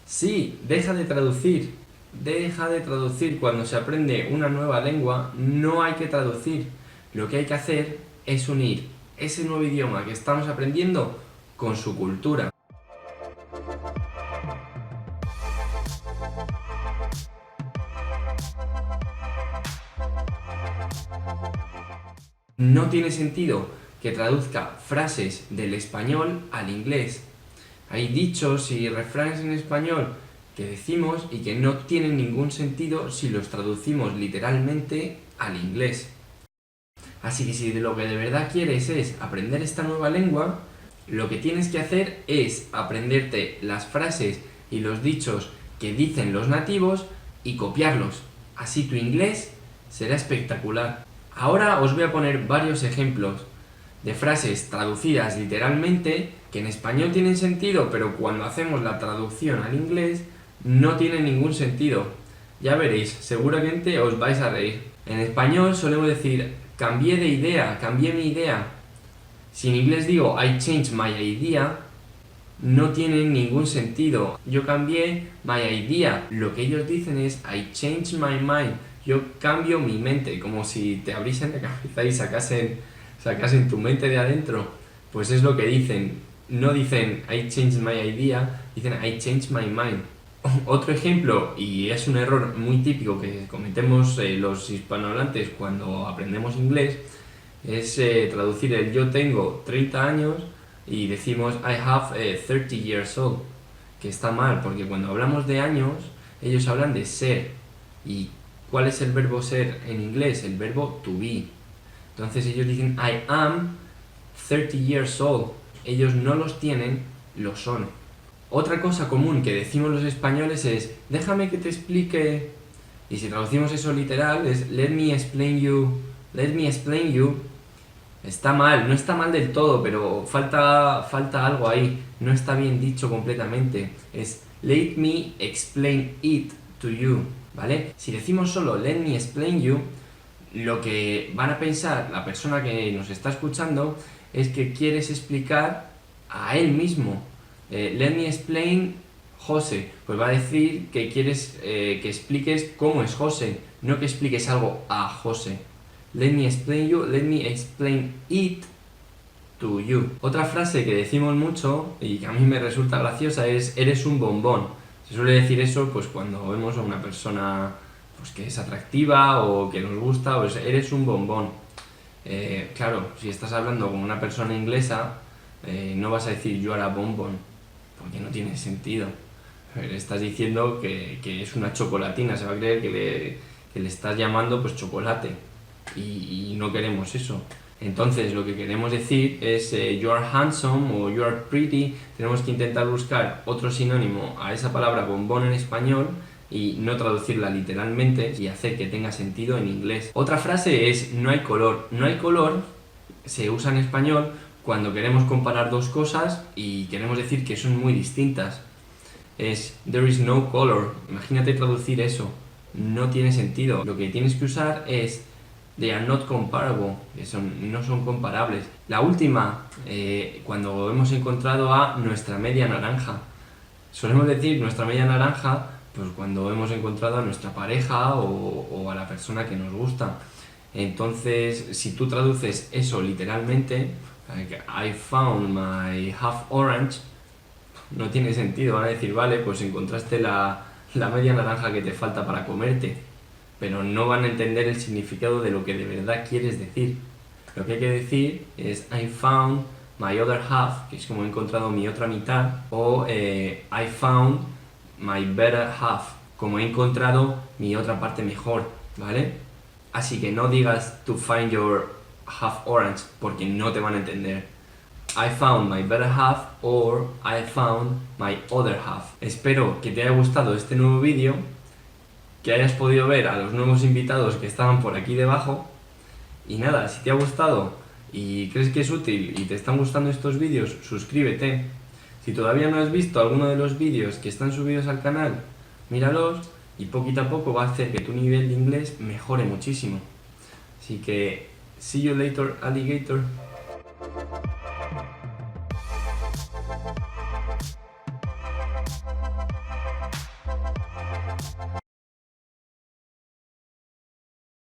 Sí, deja de traducir. Deja de traducir. Cuando se aprende una nueva lengua, no hay que traducir. Lo que hay que hacer es unir ese nuevo idioma que estamos aprendiendo con su cultura. No tiene sentido que traduzca frases del español al inglés. Hay dichos y refranes en español que decimos y que no tienen ningún sentido si los traducimos literalmente al inglés. Así que si lo que de verdad quieres es aprender esta nueva lengua, lo que tienes que hacer es aprenderte las frases y los dichos que dicen los nativos y copiarlos. Así tu inglés será espectacular. Ahora os voy a poner varios ejemplos de frases traducidas literalmente que en español tienen sentido, pero cuando hacemos la traducción al inglés no tienen ningún sentido. Ya veréis, seguramente os vais a reír. En español solemos decir cambié de idea, cambié mi idea. Si en inglés digo I changed my idea, no tiene ningún sentido. Yo cambié my idea. Lo que ellos dicen es I changed my mind. Yo cambio mi mente, como si te abriesen la cabeza y sacasen tu mente de adentro. Pues es lo que dicen. No dicen I changed my idea, dicen I changed my mind. Otro ejemplo, y es un error muy típico que cometemos los hispanohablantes cuando aprendemos inglés, es traducir el yo tengo 30 años y decimos I have 30 years old, que está mal, porque cuando hablamos de años, ellos hablan de ser. ¿Y cuál es el verbo ser en inglés? El verbo to be. Entonces ellos dicen I am 30 years old. Ellos no los tienen, lo son. Otra cosa común que decimos los españoles es déjame que te explique. Y si traducimos eso literal es let me explain you. Let me explain you. Está mal, no está mal del todo, pero falta algo ahí. No está bien dicho completamente. Es let me explain it to you, ¿vale? Si decimos solo let me explain you, lo que van a pensar la persona que nos está escuchando es que quieres explicar a él mismo. Let me explain José, pues va a decir que quieres que expliques cómo es José, no que expliques algo a José. Let me explain you, let me explain it to you. Otra frase que decimos mucho y que a mí me resulta graciosa es eres un bombón. Se suele decir eso pues cuando vemos a una persona pues, que es atractiva o que nos gusta, pues eres un bombón. Claro, si estás hablando con una persona inglesa, no vas a decir you are a bonbon, porque no tiene sentido. Le estás diciendo que es una chocolatina, se va a creer que le estás llamando pues chocolate y no queremos eso. Entonces lo que queremos decir es you are handsome o you are pretty. Tenemos que intentar buscar otro sinónimo a esa palabra bombón en español y no traducirla literalmente y hacer que tenga sentido en inglés. Otra frase es no hay color. No hay color se usa en español cuando queremos comparar dos cosas y queremos decir que son muy distintas. Es there is no color. Imagínate traducir eso. No tiene sentido. Lo que tienes que usar es they are not comparable, no son comparables. La última, cuando hemos encontrado a nuestra media naranja. Solemos decir nuestra media naranja pues cuando hemos encontrado a nuestra pareja o a la persona que nos gusta. Entonces, si tú traduces eso literalmente, like, I found my half orange, no tiene sentido. Van a decir, vale, pues encontraste la media naranja que te falta para comerte, pero no van a entender el significado de lo que de verdad quieres decir. Lo que hay que decir es I found my other half, que es como he encontrado mi otra mitad, o I found my better half, como he encontrado mi otra parte mejor, ¿vale? Así que no digas to find your half orange, porque no te van a entender. I found my better half or I found my other half. Espero que te haya gustado este nuevo vídeo, que hayas podido ver a los nuevos invitados que estaban por aquí debajo. Y nada, si te ha gustado y crees que es útil y te están gustando estos vídeos, suscríbete. Si todavía no has visto alguno de los vídeos que están subidos al canal, míralos y poquito a poco va a hacer que tu nivel de inglés mejore muchísimo. Así que, see you later, alligator.